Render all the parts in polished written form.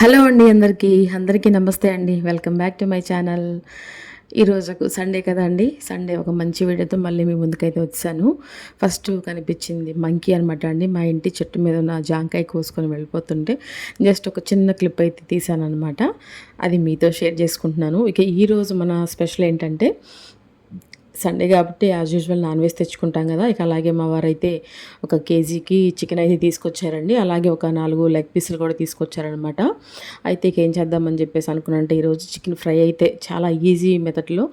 Hello అండి అందరికీ నమస్తే అండి. Welcome back to my channel. ఈరోజు సండే కదా అండి. సండే ఒక మంచి వీడియోతో మళ్ళీ మీ ముందుకైతే వచ్చాను. ఫస్ట్ కనిపించింది మంకీ అనమాట అండి. మా ఇంటి చెట్టు మీద ఉన్న జాంకాయ కోసుకొని వెళ్ళిపోతుంటే జస్ట్ ఒక చిన్న క్లిప్ అయితే తీసానమాట. అది మీతో షేర్ చేసుకుంటున్నాను. ఇక ఈరోజు మన స్పెషల్ ఏంటంటే సండే కాబట్టి యాజ్ యూజువల్ నాన్ వెజ్ తెచ్చుకుంటాం కదా. ఇక అలాగే మా వారైతే ఒక కేజీకి చికెన్ అయితే తీసుకొచ్చారండి. అలాగే ఒక 4 లెగ్ పీసులు కూడా తీసుకొచ్చారనమాట. అయితే ఇక ఏం చేద్దామని చెప్పేసి అనుకున్నానంటే ఈరోజు చికెన్ ఫ్రై అయితే చాలా ఈజీ మెథడ్లో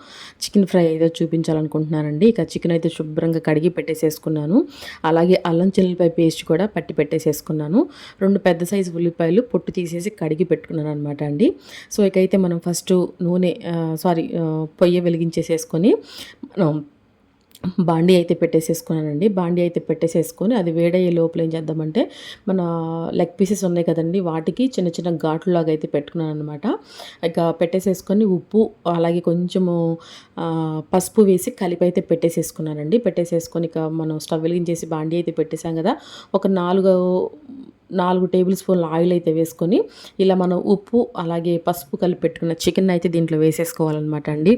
చికెన్ ఫ్రై అయితే చూపించాలనుకుంటున్నానండి. ఇక చికెన్ అయితే శుభ్రంగా కడిగి పెట్టేసేసుకున్నాను. అలాగే అల్లం చిల్లిపాయ పేస్ట్ కూడా పట్టి పెట్టేసేసుకున్నాను. 2 పెద్ద సైజు ఉల్లిపాయలు పొట్టు తీసేసి కడిగి పెట్టుకున్నాను అనమాట అండి. సో ఇకైతే మనం ఫస్ట్ పొయ్యి వెలిగించేసేసుకొని మనం బాండీ అయితే పెట్టేసేసుకున్నానండి. బాండీ అయితే పెట్టేసేసుకొని అది వేడయ్యే లోపల ఏం చేద్దామంటే మన లెగ్ పీసెస్ ఉన్నాయి కదండి, వాటికి చిన్న చిన్న ఘాట్లులాగా అయితే పెట్టుకున్నాను అనమాట. ఇక పెట్టేసేసుకొని ఉప్పు అలాగే కొంచెము పసుపు వేసి కలిపి అయితే పెట్టేసేసుకున్నానండి. పెట్టేసేసుకొని ఇక మనం స్టవ్ వెలిగించేసి బాండీ అయితే పెట్టేసాం కదా. ఒక 4 టేబుల్ స్పూన్ల ఆయిల్ అయితే వేసుకొని ఇలా మనం ఉప్పు అలాగే పసుపు కలిపి పెట్టుకున్న చికెన్ అయితే దీంట్లో వేసేసుకోవాలన్నమాట అండి.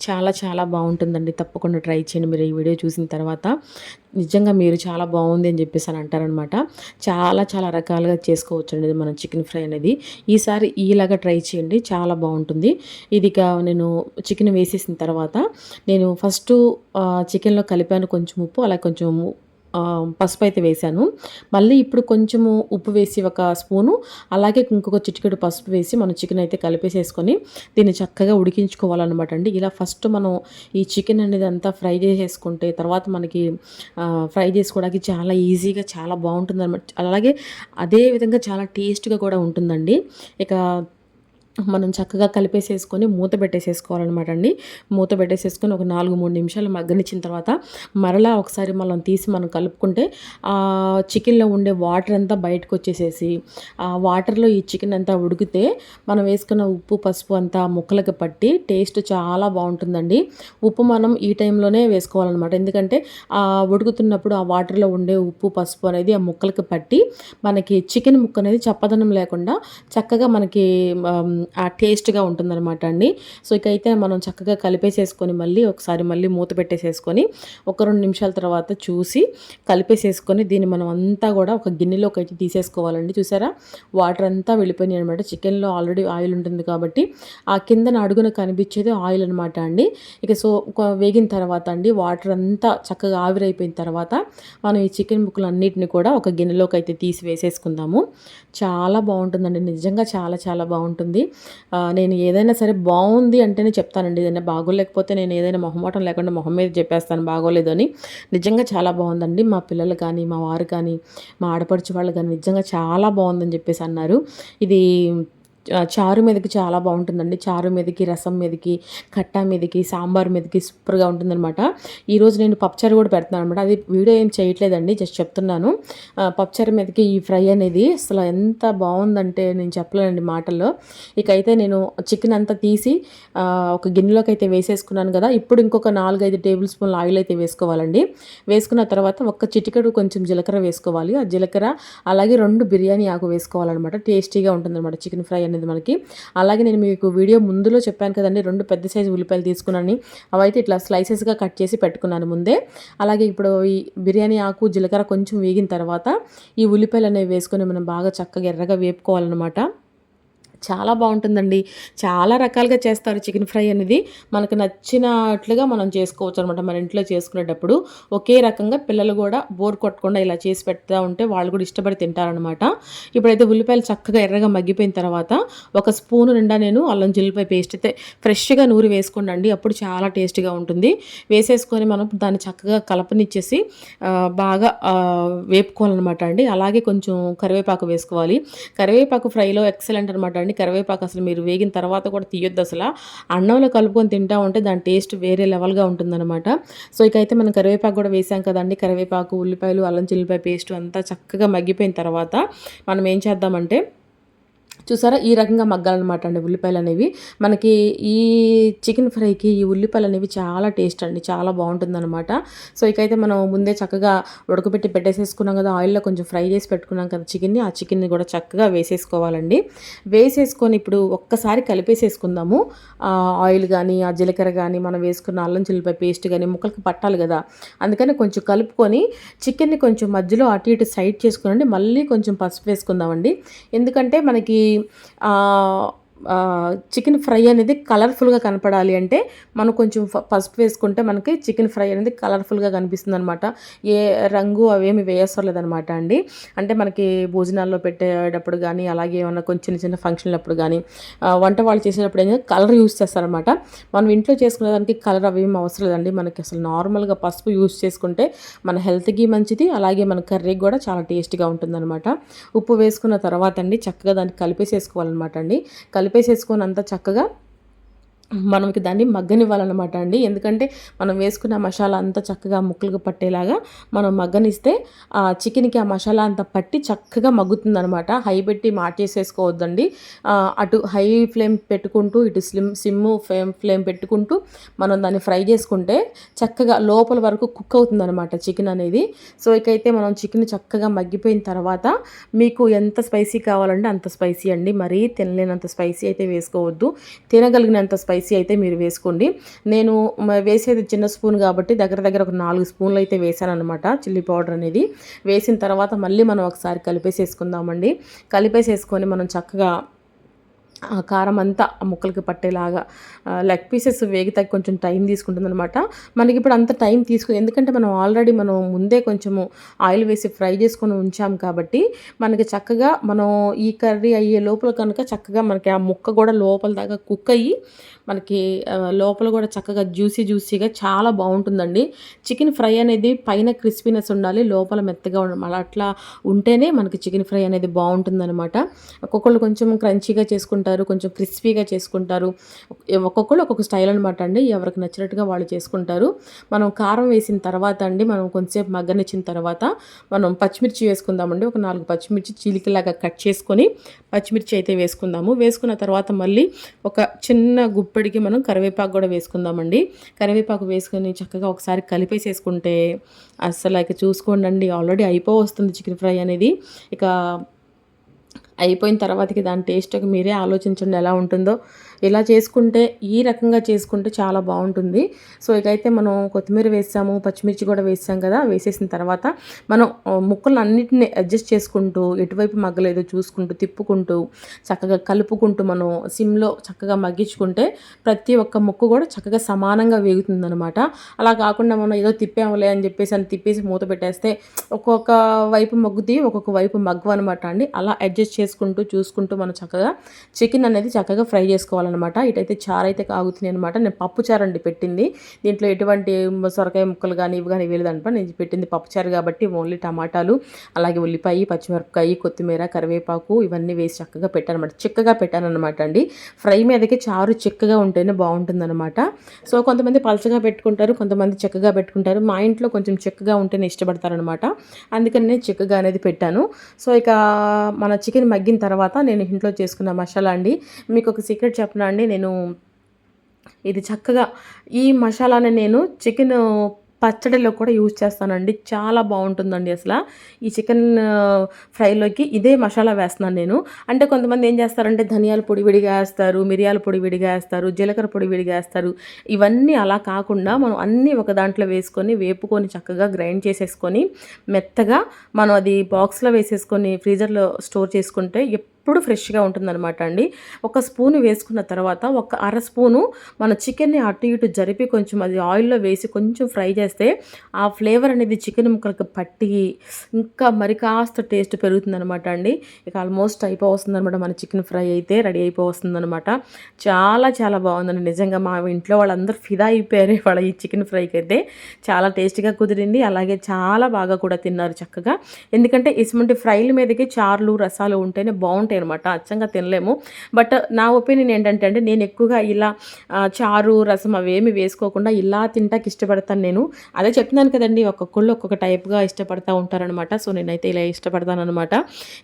చాలా చాలా బాగుంటుందండి. తప్పకుండా ట్రై చేయండి మీరు ఈ వీడియో చూసిన తర్వాత. నిజంగా మీరు చాలా బాగుంది అని చెప్పేసి అని అంటారనమాట. చాలా చాలా రకాలుగా చేసుకోవచ్చు అండి మనం చికెన్ ఫ్రై అనేది. ఈసారి ఇలాగా ట్రై చేయండి, చాలా బాగుంటుంది. ఇది నేను చికెన్ వేసేసిన తర్వాత నేను ఫస్ట్ చికెన్లో కలిపాను కొంచెం ఉప్పు, అలాగే కొంచెం పసుపు అయితే వేశాను. మళ్ళీ ఇప్పుడు కొంచెము ఉప్పు వేసి ఒక స్పూను, అలాగే ఇంకొక చిటికెడు పసుపు వేసి మనం చికెన్ అయితే కలిపేసేసుకొని దీన్ని చక్కగా ఉడికించుకోవాలన్నమాట అండి. ఇలా ఫస్ట్ మనం ఈ చికెన్ అనేది అంతా ఫ్రై చేసేసుకుంటే తర్వాత మనకి ఫ్రై చేసుకోవడానికి చాలా ఈజీగా చాలా బాగుంటుంది అనమాట. అలాగే అదే విధంగా చాలా టేస్ట్గా కూడా ఉంటుందండి. ఇక మనం చక్కగా కలిపేసేసుకొని మూత పెట్టేసేసుకోవాలన్నమాట అండి. మూత పెట్టేసేసుకొని ఒక 4-3 నిమిషాలు మగ్గనిచ్చిన తర్వాత మరలా ఒకసారి మనం తీసి మనం కలుపుకుంటే చికెన్లో ఉండే వాటర్ అంతా బయటకు వచ్చేసేసి ఆ వాటర్లో ఈ చికెన్ అంతా ఉడికితే మనం వేసుకున్న ఉప్పు పసుపు అంతా ముక్కలకు పట్టి టేస్ట్ చాలా బాగుంటుందండి. ఉప్పు మనం ఈ టైంలోనే వేసుకోవాలన్నమాట. ఎందుకంటే ఉడుకుతున్నప్పుడు ఆ వాటర్లో ఉండే ఉప్పు పసుపు అనేది ఆ ముక్కలకు పట్టి మనకి చికెన్ ముక్క అనేది చప్పదనం లేకుండా చక్కగా మనకి ఆ టేస్ట్గా ఉంటుందన్నమాట అండి. సో ఇకైతే మనం చక్కగా కలిపేసేసుకొని మళ్ళీ మూత పెట్టేసేసుకొని ఒక 2 నిమిషాల తర్వాత చూసి కలిపేసేసుకొని దీన్ని మనం అంతా కూడా ఒక గిన్నెలోకి అయితే తీసేసుకోవాలండి. చూసారా, వాటర్ అంతా వెళ్ళిపోయినాయి అనమాట. చికెన్లో ఆల్రెడీ ఆయిల్ ఉంటుంది కాబట్టి ఆ కిందన అడుగున కనిపించేది ఆయిల్ అనమాట అండి. ఇక సో వేగిన తర్వాత అండి వాటర్ అంతా చక్కగా ఆవిరైపోయిన తర్వాత మనం ఈ చికెన్ ముక్కలు అన్నిటిని కూడా ఒక గిన్నెలోకి అయితే తీసి వేసేసుకుందాము. చాలా బాగుంటుందండి, నిజంగా చాలా చాలా బాగుంటుంది. నేను ఏదైనా సరే బాగుంది అంటేనే చెప్తానండి. ఏదైనా బాగోలేకపోతే నేను ఏదైనా మొహమాటం లేకుండా మొహం మీద చెప్పేస్తాను బాగోలేదు అని. నిజంగా చాలా బాగుందండి. మా పిల్లలు కానీ మా వారు కానీ మా ఆడపడుచు వాళ్ళు కానీ నిజంగా చాలా బాగుందని చెప్పేసి అన్నారు. ఇది చారు మీదకి చాలా బాగుంటుందండి. చారు మీదకి, రసం మీదకి, కట్టా మీదకి, సాంబార్ మీదకి సూపర్గా ఉంటుందన్నమాట. ఈరోజు నేను పప్పుచారు కూడా పెడుతున్నాను అనమాట. అది వీడియో ఏం చేయట్లేదండి, జస్ట్ చెప్తున్నాను. పప్పుచారు మీదకి ఈ ఫ్రై అనేది అసలు ఎంత బాగుందంటే నేను చెప్పలేనండి మాటల్లో. ఇకైతే నేను చికెన్ అంతా తీసి ఒక గిన్నెలోకి అయితే వేసేసుకున్నాను కదా. ఇప్పుడు ఇంకొక 4-5 టేబుల్ స్పూన్ల ఆయిల్ అయితే వేసుకోవాలండి. వేసుకున్న తర్వాత ఒక్క చిటికెడు కొంచెం జీలకర్ర వేసుకోవాలి. ఆ జీలకర్ర అలాగే 2 బిర్యానీ ఆకు వేసుకోవాలన్నమాట. టేస్టీగా ఉంటుందన్నమాట చికెన్ ఫ్రై అనేది మనకి. అలాగే నేను మీకు వీడియో ముందులో చెప్పాను కదండి, 2 పెద్ద సైజు ఉల్లిపాయలు తీసుకున్నాను. అవైతే ఇట్లా స్లైసెస్గా కట్ చేసి పెట్టుకున్నాను ముందే. అలాగే ఇప్పుడు ఈ బిర్యానీ ఆకు జీలకర్ర కొంచెం వేగిన తర్వాత ఈ ఉల్లిపాయలు అనేవి వేసుకొని మనం బాగా చక్కగా ఎర్రగా వేపుకోవాలన్నమాట. చాలా బాగుంటుందండి. చాలా రకాలుగా చేస్తారు చికెన్ ఫ్రై అనేది. మనకు నచ్చినట్లుగా మనం చేసుకోవచ్చు అనమాట. మన ఇంట్లో చేసుకునేటప్పుడు ఒకే రకంగా పిల్లలు కూడా బోర్ కొట్టకుండా ఇలా చేసి పెడతా ఉంటే వాళ్ళు కూడా ఇష్టపడి తింటారనమాట. ఇప్పుడైతే ఉల్లిపాయలు చక్కగా ఎర్రగా మగ్గిపోయిన తర్వాత ఒక స్పూను నిండా నేను అల్లం చిల్లిపాయ పేస్ట్ అయితే ఫ్రెష్గా నూరి వేసుకోండి, అప్పుడు చాలా టేస్టీగా ఉంటుంది. వేసేసుకొని మనం దాన్ని చక్కగా కలపనిచ్చేసి బాగా వేపుకోవాలన్నమాట అండి. అలాగే కొంచెం కరివేపాకు వేసుకోవాలి. కరివేపాకు ఫ్రైలో ఎక్సలెంట్ అనమాట అండి. కరివేపాకు అసలు మీరు వేగిన తర్వాత కూడా తీయొద్దు. అసలు అన్నంలో కలుపుకొని తింటా ఉంటే దాని టేస్ట్ వేరే లెవెల్గా ఉంటుందన్నమాట. సో ఇకైతే మనం కరివేపాకు కూడా వేసాం కదండి. కరివేపాకు, ఉల్లిపాయలు, అల్లం చిల్లిపాయ పేస్ట్ అంతా చక్కగా మగ్గిపోయిన తర్వాత మనం ఏం చేద్దామంటే చూసారా ఈ రకంగా మగ్గాలన్నమాట అండి ఉల్లిపాయలు అనేవి. మనకి ఈ చికెన్ ఫ్రైకి ఈ ఉల్లిపాయలు అనేవి చాలా టేస్ట్ అండి, చాలా బాగుంటుందన్నమాట. సో ఇకైతే మనం ముందే చక్కగా ఉడకబెట్టి పెట్టేసేసుకున్నాం కదా, ఆయిల్లో కొంచెం ఫ్రై చేసి పెట్టుకున్నాం కదా చికెన్ని, ఆ చికెన్ని కూడా చక్కగా వేసేసుకోవాలండి. వేసేసుకొని ఇప్పుడు ఒక్కసారి కలిపేసేసుకుందాము. ఆయిల్ కానీ ఆ జీలకర్ర కానీ మనం వేసుకున్న అల్లం చిల్లిపాయ పేస్ట్ కానీ ముక్కలకి పట్టాలి కదా, అందుకని కొంచెం కలుపుకొని చికెన్ని కొంచెం మధ్యలో అటు ఇటు సైడ్ చేసుకునండి. మళ్ళీ కొంచెం పసుపు వేసుకుందామండి. ఎందుకంటే మనకి చికెన్ ఫ్రై అనేది కలర్ఫుల్గా కనపడాలి అంటే మనం కొంచెం పసుపు వేసుకుంటే మనకి చికెన్ ఫ్రై అనేది కలర్ఫుల్గా కనిపిస్తుంది అనమాట. ఏ రంగు అవేమి వేయక్కర్లేదనమాట అండి. అంటే మనకి భోజనాల్లో పెట్టేటప్పుడు కానీ అలాగే ఏమన్నా కొంచెం చిన్న చిన్న ఫంక్షన్లప్పుడు కానీ వంట వాళ్ళు చేసేటప్పుడు ఏం కలర్ యూస్ చేస్తారనమాట. మనం ఇంట్లో చేసుకునేదానికి కలర్ అవేమి అవసరం లేదండి. మనకి అసలు నార్మల్గా పసుపు యూస్ చేసుకుంటే మన హెల్త్కి మంచిది, అలాగే మన కర్రీకి కూడా చాలా టేస్ట్గా ఉంటుందన్నమాట. ఉప్పు వేసుకున్న తర్వాత అండి చక్కగా దాన్ని కలిపేసేసుకోవాలన్నమాట అండి. కలిపేసేసుకొని అంతా చక్కగా మనకి దాన్ని మగ్గనివ్వాలన్నమాట అండి. ఎందుకంటే మనం వేసుకున్న మసాలా అంతా చక్కగా ముక్కలకు పట్టేలాగా మనం మగ్గనిస్తే ఆ చికెన్కి ఆ మసాలా అంతా పట్టి చక్కగా మగ్గుతుందనమాట. హై పెట్టి మార్చేసేసుకోవద్దండి. అటు హై ఫ్లేమ్ పెట్టుకుంటూ ఇటు సిమ్ ఫ్లేమ్ పెట్టుకుంటూ మనం దాన్ని ఫ్రై చేసుకుంటే చక్కగా లోపల వరకు కుక్ అవుతుందనమాట చికెన్ అనేది. సో ఇకైతే మనం చికెన్ చక్కగా మగ్గిపోయిన తర్వాత మీకు ఎంత స్పైసీ కావాలంటే అంత స్పైసీ అండి. మరీ తినలేనంత స్పైసీ అయితే వేసుకోవద్దు, తినగలిగినంత స్పైసీ అయితే మీరు వేసుకోండి. నేను వేసేది చిన్న స్పూన్ కాబట్టి దగ్గర దగ్గర ఒక 4 స్పూన్లు అయితే వేసాను అనమాట చిల్లీ పౌడర్ అనేది. వేసిన తర్వాత మళ్ళీ మనం ఒకసారి కలిపేసేసుకుందామండి. కలిపేసేసుకొని మనం చక్కగా ఆ కారం అంతా ఆ ముక్కలకి పట్టేలాగా లెగ్ పీసెస్ వేగితే కొంచెం టైం తీసుకుంటుందన్నమాట. మనకి ఇప్పుడు అంత టైం తీసుకుని, ఎందుకంటే మనం ఆల్రెడీ మనం ముందే కొంచెము ఆయిల్ వేసి ఫ్రై చేసుకొని ఉంచాం కాబట్టి మనకి చక్కగా మనం ఈ కర్రీ అయ్యే లోపల కనుక చక్కగా మనకి ఆ ముక్క కూడా లోపల దాకా కుక్ అయ్యి మనకి లోపల కూడా చక్కగా జ్యూసీగా చాలా బాగుంటుందండి. చికెన్ ఫ్రై అనేది పైన క్రిస్పీనెస్ ఉండాలి, లోపల మెత్తగా ఉండాలి. అట్లా ఉంటేనే మనకి చికెన్ ఫ్రై అనేది బాగుంటుందన్నమాట. ఒక్కొక్కళ్ళు కొంచెం క్రంచీగా చేసుకుంటారు, కొంచెం క్రిస్పీగా చేసుకుంటారు. ఒక్కొక్కళ్ళు ఒక్కొక్క స్టైల్ అనమాట అండి. ఎవరికి నచ్చినట్టుగా వాళ్ళు చేసుకుంటారు. మనం కారం వేసిన తర్వాత అండి మనం కొంచెంసేపు మగ్గనిచ్చిన తర్వాత మనం పచ్చిమిర్చి వేసుకుందామండి. ఒక 4 పచ్చిమిర్చి చీలికలాగా కట్ చేసుకొని పచ్చిమిర్చి అయితే వేసుకుందాము. వేసుకున్న తర్వాత మళ్ళీ ఒక చిన్న గుప్పెడికి మనం కరివేపాకు కూడా వేసుకుందామండి. కరివేపాకు వేసుకొని చక్కగా ఒకసారి కలిపేసేసుకుంటే అసలు ఇక చూసుకోండి, ఆల్రెడీ వస్తుంది చికెన్ ఫ్రై అనేది. ఇక అయిపోయిన తర్వాతకి దాని టేస్ట్ మీరే ఆలోచించండి ఎలా ఉంటుందో. ఇలా చేసుకుంటే ఈ రకంగా చేసుకుంటే చాలా బాగుంటుంది. సో ఇకైతే మనం కొత్తిమీర వేసాము, పచ్చిమిర్చి కూడా వేసాం కదా. వేసేసిన తర్వాత మనం ముక్కలు అన్నిటిని అడ్జస్ట్ చేసుకుంటూ ఎటువైపు మగ్గలేదో చూసుకుంటూ తిప్పుకుంటూ చక్కగా కలుపుకుంటూ మనం సిమ్లో చక్కగా మగ్గించుకుంటే ప్రతి ఒక్క ముక్క కూడా చక్కగా సమానంగా వేగుతుందనమాట. అలా కాకుండా మనం ఏదో తిప్పాములే అని చెప్పేసి అని తిప్పేసి మూత పెట్టేస్తే ఒక్కొక్క వైపు మగ్గుతీ ఒక్కొక్క వైపు మగ్గు అనమాట అండి. అలా అడ్జస్ట్ చేసుకుంటూ చూసుకుంటూ మనం చక్కగా చికెన్ అనేది చక్కగా ఫ్రై చేసుకోవాలన్నమాట. ఇటైతే చారు అయితే కాగుతుంది అనమాట. నేను పప్పు చారు అండి పెట్టింది. దీంట్లో ఎటువంటి సొరకాయ ముక్కలు కానీ ఇవి కానీ వేయలేదనమాట. నేను పెట్టింది పప్పు చారు కాబట్టి ఓన్లీ టమాటాలు, అలాగే ఉల్లిపాయ, పచ్చిమిరపకాయ, కొత్తిమీర, కరివేపాకు ఇవన్నీ వేసి చక్కగా పెట్టానమాట. చిక్కగా పెట్టానమాట అండి. ఫ్రై మీదకి చారు చిక్కగా ఉంటేనే బాగుంటుందన్నమాట. సో కొంతమంది పలచగా పెట్టుకుంటారు, కొంతమంది చిక్కగా పెట్టుకుంటారు. మా ఇంట్లో కొంచెం చిక్కగా ఉంటేనే ఇష్టపడతారనమాట. అందుకని నేను చిక్కగా అనేది పెట్టాను. సో ఇక మన చికెన్ మగ్గిన తర్వాత నేను ఇంట్లో చేసుకున్న మసాలా అండి. మీకు ఒక సీక్రెట్ చెప్పనా అండి, నేను ఇది చక్కగా ఈ మసాలాని నేను చికెన్ పచ్చడిలో కూడా యూజ్ చేస్తానండి. చాలా బాగుంటుందండి అసలు. ఈ చికెన్ ఫ్రైలోకి ఇదే మసాలా వేస్తున్నాను నేను. అంటే కొంతమంది ఏం చేస్తారంటే ధనియాల పొడి విడిగా వేస్తారు, మిరియాల పొడి విడిగా వేస్తారు, జీలకర్ర పొడి విడిగా వేస్తారు. ఇవన్నీ అలా కాకుండా మనం అన్నీ ఒక దాంట్లో వేసుకొని వేపుకొని చక్కగా గ్రైండ్ చేసేసుకొని మెత్తగా మనం అది బాక్స్లో వేసేసుకొని ఫ్రీజర్లో స్టోర్ చేసుకుంటే ఎప్పుడు ఫ్రెష్గా ఉంటుందన్నమాట అండి. ఒక స్పూను వేసుకున్న తర్వాత ఒక అర స్పూను మన చికెన్ని అటు ఇటు జరిపి కొంచెం అది ఆయిల్లో వేసి కొంచెం ఫ్రై చేస్తే ఆ ఫ్లేవర్ అనేది చికెన్ ముక్కలకు పట్టి ఇంకా మరి కాస్త టేస్ట్ పెరుగుతుందనమాట అండి. ఇక ఆల్మోస్ట్ అయిపోతుందనమాట మన చికెన్ ఫ్రై అయితే రెడీ అయిపోతుందనమాట. చాలా చాలా బాగుందండి నిజంగా. మా ఇంట్లో వాళ్ళందరూ ఫిదా అయిపోయారు వాళ్ళ ఈ చికెన్ ఫ్రైకి అయితే. చాలా టేస్ట్గా కుదిరింది, అలాగే చాలా బాగా కూడా తిన్నారు చక్కగా. ఎందుకంటే ఇటువంటి ఫ్రైల మీదకి చారులు రసాలు ఉంటేనే బాగుంటాయి బాగుంటాయి అనమాట, అచ్చంగా తినలేము. బట్ నా ఒపీనియన్ ఏంటంటే అండి, నేను ఎక్కువగా ఇలా చారు రసం అవేమి వేసుకోకుండా ఇలా తింటాకి ఇష్టపడతాను నేను. అదే చెప్తున్నాను కదండి, ఒక్కొక్కళ్ళు ఒక్కొక్క టైప్గా ఇష్టపడతా ఉంటారనమాట. సో నేనైతే ఇలా ఇష్టపడతాను అనమాట.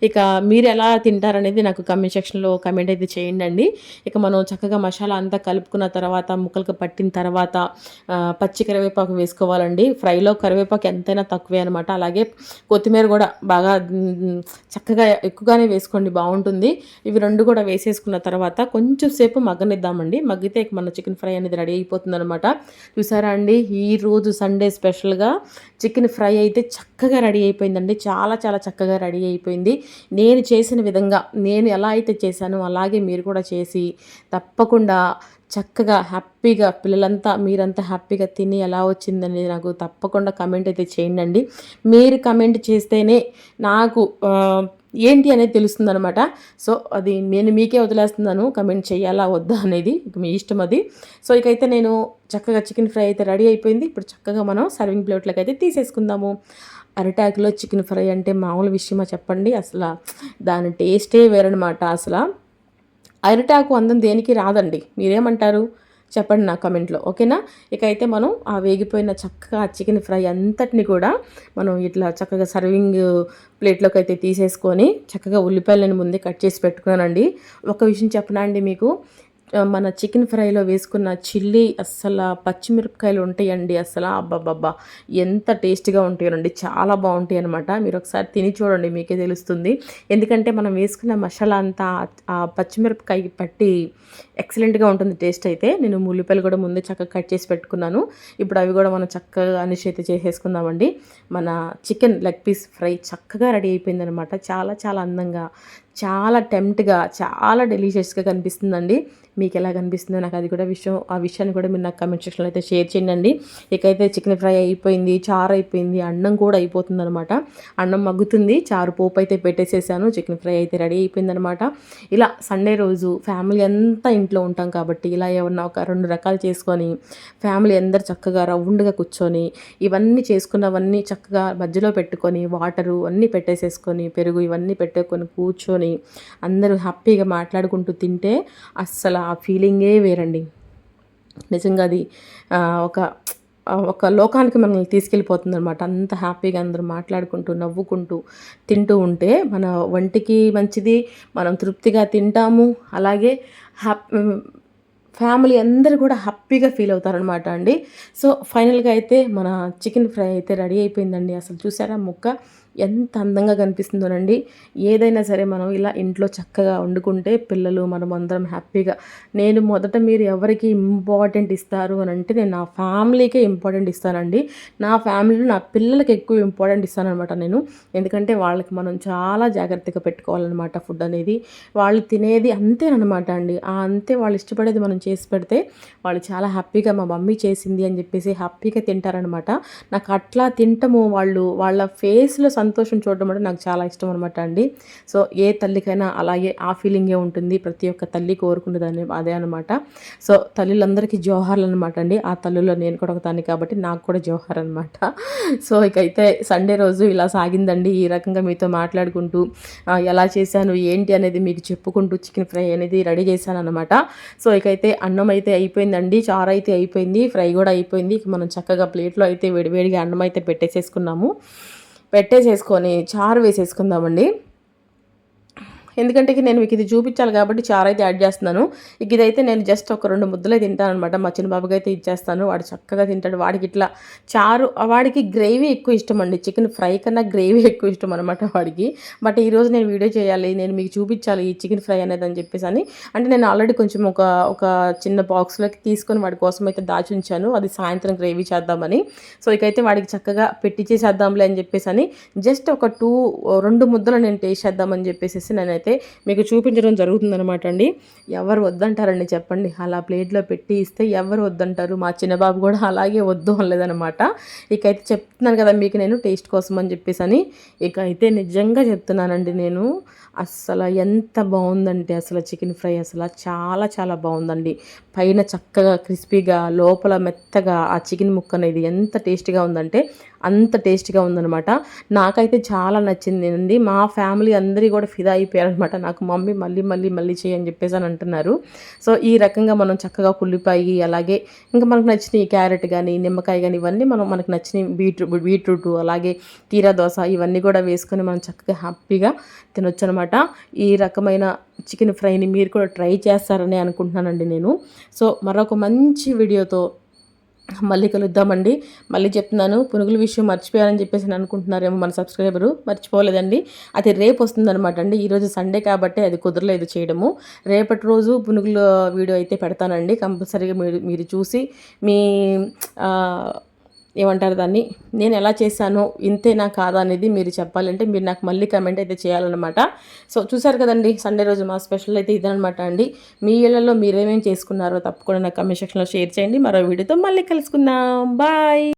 ఇక మీరు ఎలా తింటారనేది నాకు కమెంట్ సెక్షన్లో కమెంట్ అయితే చేయండి. ఇక మనం చక్కగా మసాలా అంతా కలుపుకున్న తర్వాత, ముక్కలకు పట్టిన తర్వాత పచ్చి కరివేపాకు వేసుకోవాలండి. ఫ్రైలో కరివేపాకు ఎంతైనా తక్కువే అనమాట. అలాగే కొత్తిమీర కూడా బాగా చక్కగా ఎక్కువగానే వేసుకోండి, బాగుంటుంది. ఇవి రెండు కూడా వేసేసుకున్న తర్వాత కొంచెం సేపు మగ్గనిద్దామండి. మగ్గితే మన చికెన్ ఫ్రై అనేది రెడీ అయిపోతుంది అనమాట. చూసారా అండి, ఈరోజు సండే స్పెషల్గా చికెన్ ఫ్రై అయితే చక్కగా రెడీ అయిపోయిందండి. చాలా చాలా చక్కగా రెడీ అయిపోయింది. నేను చేసిన విధంగా, నేను ఎలా అయితే చేశానో అలాగే మీరు కూడా చేసి తప్పకుండా చక్కగా హ్యాపీగా పిల్లలంతా మీరంతా హ్యాపీగా తిని ఎలా వచ్చిందని నాకు తప్పకుండా కమెంట్ అయితే చేయండి. మీరు కమెంట్ చేస్తేనే నాకు ఏంటి అనేది తెలుస్తుంది అనమాట. సో అది నేను మీకే వదిలేస్తున్నాను, కమెంట్ చేయాలా వద్దా అనేది మీ ఇష్టం అది. సో ఇకైతే నేను చక్కగా చికెన్ ఫ్రై అయితే రెడీ అయిపోయింది. ఇప్పుడు చక్కగా మనం సర్వింగ్ ప్లేట్లోకి అయితే తీసేసుకుందాము. అరిటాకులో చికెన్ ఫ్రై అంటే మామూలు విషయమా చెప్పండి, అసలు దాని టేస్టే వేరనమాట. అసలు అరిటాకు అందం దేనికి రాదండి, మీరేమంటారు చెప్పండి నా కమెంట్లో, ఓకేనా? ఇక అయితే మనం ఆ వేగిపోయిన చక్కగా చికెన్ ఫ్రై అంతటిని కూడా మనం ఇట్లా చక్కగా సర్వింగ్ ప్లేట్లోకి అయితే తీసేసుకొని చక్కగా ఉల్లిపాయలను ముందే కట్ చేసి పెట్టుకున్నానండి. ఒక విషయం చెప్పనా అండి మీకు, మన చికెన్ ఫ్రైలో వేసుకున్న చిల్లీ అస్సలు పచ్చిమిరపకాయలు ఉంటాయండి, అసలు అబ్బబ్బబ్బా ఎంత టేస్టీగా ఉంటాయండి, చాలా బాగుంటాయి అనమాట. మీరు ఒకసారి తిని చూడండి, మీకే తెలుస్తుంది. ఎందుకంటే మనం వేసుకున్న మసాలా అంతా ఆ పచ్చిమిరపకాయ పట్టి ఎక్సలెంట్గా ఉంటుంది టేస్ట్ అయితే. నేను ఉల్లిపాయలు కూడా ముందే చక్కగా కట్ చేసి పెట్టుకున్నాను. ఇప్పుడు అవి కూడా మనం చక్కగా అనిష్ అయితే చేసేసుకుందామండి. మన చికెన్ లెగ్ పీస్ ఫ్రై చక్కగా రెడీ అయిపోయిందనమాట. చాలా చాలా అందంగా, చాలా టెంప్ట్గా, చాలా డెలిషియస్గా కనిపిస్తుందండి. మీకు ఎలా కనిపిస్తుందో నాకు అది కూడా ఆ విషయాన్ని కూడా మీరు నాకు కమెంట్ సెక్షన్లో అయితే షేర్ చేయండి. ఇకైతే చికెన్ ఫ్రై అయిపోయింది, చారు అయిపోయింది, అన్నం కూడా అయిపోతుంది అనమాట. అన్నం మగ్గుతుంది, చారు పోపు అయితే పెట్టేసేసాను, చికెన్ ఫ్రై అయితే రెడీ అయిపోయిందనమాట. ఇలా సండే రోజు ఫ్యామిలీ అంతా ఇంట్లో ఉంటాం కాబట్టి ఇలా ఏమన్నా ఒక 2 రకాలు చేసుకొని ఫ్యామిలీ అందరు చక్కగా రౌండ్గా కూర్చొని ఇవన్నీ చేసుకున్నవన్నీ చక్కగా మధ్యలో పెట్టుకొని వాటరు అన్నీ పెట్టేసేసుకొని పెరుగు ఇవన్నీ పెట్టుకొని కూర్చొని అందరూ హ్యాపీగా మాట్లాడుకుంటూ తింటే అస్సలు ఆ ఫీలింగే వేరండి. నిజంగా అది ఒక ఒక లోకానికి మనల్ని తీసుకెళ్ళిపోతుంది అనమాట. అంత హ్యాపీగా అందరూ మాట్లాడుకుంటూ నవ్వుకుంటూ తింటూ ఉంటే మన ఒంటికి మంచిది, మనం తృప్తిగా తింటాము. అలాగే ఫ్యామిలీ అందరూ కూడా హ్యాపీగా ఫీల్ అవుతారనమాట అండి. సో ఫైనల్గా అయితే మన చికెన్ ఫ్రై అయితే రెడీ అయిపోయిందండి. అసలు చూసారా ముక్క ఎంత అందంగా కనిపిస్తుందోనండి. ఏదైనా సరే మనం ఇలా ఇంట్లో చక్కగా వండుకుంటే పిల్లలు మనం అందరం హ్యాపీగా, నేను మొదట మీరు ఎవరికి ఇంపార్టెంట్ ఇస్తారు అని అంటే నేను నా ఫ్యామిలీకే ఇంపార్టెంట్ ఇస్తానండి. నా ఫ్యామిలీలో నా పిల్లలకి ఎక్కువ ఇంపార్టెంట్ ఇస్తానమాట నేను. ఎందుకంటే వాళ్ళకి మనం చాలా జాగ్రత్తగా పెట్టుకోవాలన్నమాట. ఫుడ్ అనేది వాళ్ళు తినేది అంతేనమాట అండి. అంతే వాళ్ళు ఇష్టపడేది మనం చేసి పెడితే వాళ్ళు చాలా హ్యాపీగా మా మమ్మీ చేసింది అని చెప్పేసి హ్యాపీగా తింటారనమాట. నాకు అట్లా తింటము వాళ్ళు వాళ్ళ ఫేస్లో సంతోషం చూడడం అంటే నాకు చాలా ఇష్టం అనమాట అండి. సో ఏ తల్లికైనా అలాగే ఆ ఫీలింగే ఉంటుంది. ప్రతి ఒక్క తల్లి కోరుకునేదాన్ని అదే అనమాట. సో తల్లులందరికీ జోహార్లు అనమాట అండి. ఆ తల్లులో నేను కూడా ఒక దాన్ని కాబట్టి నాకు కూడా జోహార్ అనమాట. సో ఇకైతే సండే రోజు ఇలా సాగిందండి. ఈ రకంగా మీతో మాట్లాడుకుంటూ ఎలా చేశాను ఏంటి అనేది మీకు చెప్పుకుంటూ చికెన్ ఫ్రై అనేది రెడీ చేశాను అనమాట. సో ఇకైతే అన్నం అయితే అయిపోయిందండి, చారు అయితే అయిపోయింది, ఫ్రై కూడా అయిపోయింది. ఇక మనం చక్కగా ప్లేట్లో అయితే వేడివేడిగా అన్నం అయితే పెట్టేసేసుకొని చారు వేసేసుకుందామండి. ఎందుకంటే నేను మీకు ఇది చూపించాలి కాబట్టి చారు అయితే యాడ్ చేస్తున్నాను. ఇదైతే నేను జస్ట్ ఒక 2 ముద్దలే తింటాను అనమాట. మా చిన్న బాబుకి అయితే ఇచ్చేస్తాను, వాడు చక్కగా తింటాడు. వాడికి ఇట్లా చారు, వాడికి గ్రేవీ ఎక్కువ ఇష్టం అండి, చికెన్ ఫ్రై కన్నా గ్రేవీ ఎక్కువ ఇష్టం అనమాట వాడికి. బట్ ఈరోజు నేను వీడియో చేయాలి, నేను మీకు చూపించాలి ఈ చికెన్ ఫ్రై అనేది అని చెప్పేసి అంటే నేను ఆల్రెడీ కొంచెం ఒక చిన్న బాక్స్లోకి తీసుకొని వాడి కోసం అయితే దాచి ఉంచాను, అది సాయంత్రం గ్రేవీ చేద్దామని. సో ఇకైతే వాడికి చక్కగా పెట్టించేసేద్దాంలే అని చెప్పేసి జస్ట్ ఒక 2 ముద్దలు నేను టేస్ట్ చేద్దామని చెప్పేసి నేనైతే మీకు చూపించడం జరుగుతుందనమాట అండి. ఎవరు వద్దంటారండి చెప్పండి, అలా ప్లేట్లో పెట్టి ఇస్తే ఎవరు వద్దంటారు? మా చిన్నబాబు కూడా అలాగే వద్దు అనలేదనమాట. ఇకైతే చెప్తున్నాను కదా మీకు నేను టేస్ట్ కోసం అని చెప్పేసి ఇక అయితే నిజంగా చెప్తున్నానండి నేను, అస్సలు ఎంత బాగుందంటే అసలు చికెన్ ఫ్రై అసలు చాలా చాలా బాగుందండి. పైన చక్కగా క్రిస్పీగా, లోపల మెత్తగా ఆ చికెన్ ముక్క అనేది ఎంత టేస్టీగా ఉందంటే అంత టేస్ట్గా ఉందనమాట. నాకైతే చాలా నచ్చింది. మా ఫ్యామిలీ అందరి కూడా ఫిదా అయిపోయారనమాట. నాకు మమ్మీ మళ్ళీ మళ్ళీ మళ్ళీ చేయని చెప్పేసి అని అంటున్నారు. సో ఈ రకంగా మనం చక్కగా కుల్లిపాయి, అలాగే ఇంకా మనకు నచ్చిన క్యారెట్ కానీ, నిమ్మకాయ కానీ, ఇవన్నీ మనకు నచ్చిన బీట్రూట్, అలాగే కీరా దోస ఇవన్నీ కూడా వేసుకొని మనం చక్కగా హ్యాపీగా తినొచ్చు అనమాట. ఈ రకమైన చికెన్ ఫ్రైని మీరు కూడా ట్రై చేస్తారని అనుకుంటున్నానండి నేను. సో మరొక మంచి వీడియోతో మళ్ళీ కలుద్దామండి. మళ్ళీ చెప్తున్నాను, పునుగుల విషయం మర్చిపోయారని చెప్పేసి అనుకుంటున్నారేమో మన సబ్స్క్రైబరు. మర్చిపోలేదండి, అది రేపు వస్తుందనమాట అండి. ఈరోజు సండే కాబట్టి అది కుదరలేదు చేయడము. రేపటి రోజు పునుగుల వీడియో అయితే పెడతానండి. కంపల్సరీగా మీరు చూసి మీ ఏమంటారు దాన్ని, నేను ఎలా చేశానో ఇంతేనా కాదా అనేది మీరు చెప్పాలంటే మీరు నాకు మళ్ళీ కమెంట్ అయితే చేయాలన్నమాట. సో చూసారు కదండి, సండే రోజు మా స్పెషల్ అయితే ఇదనమాట అండి. మీ ఇళ్లలో మీరేమేమి చేసుకున్నారో తప్పకుండా నాకు కమెంట్ సెక్షన్లో షేర్ చేయండి. మరో వీడియోతో మళ్ళీ కలుసుకుందాం. బాయ్.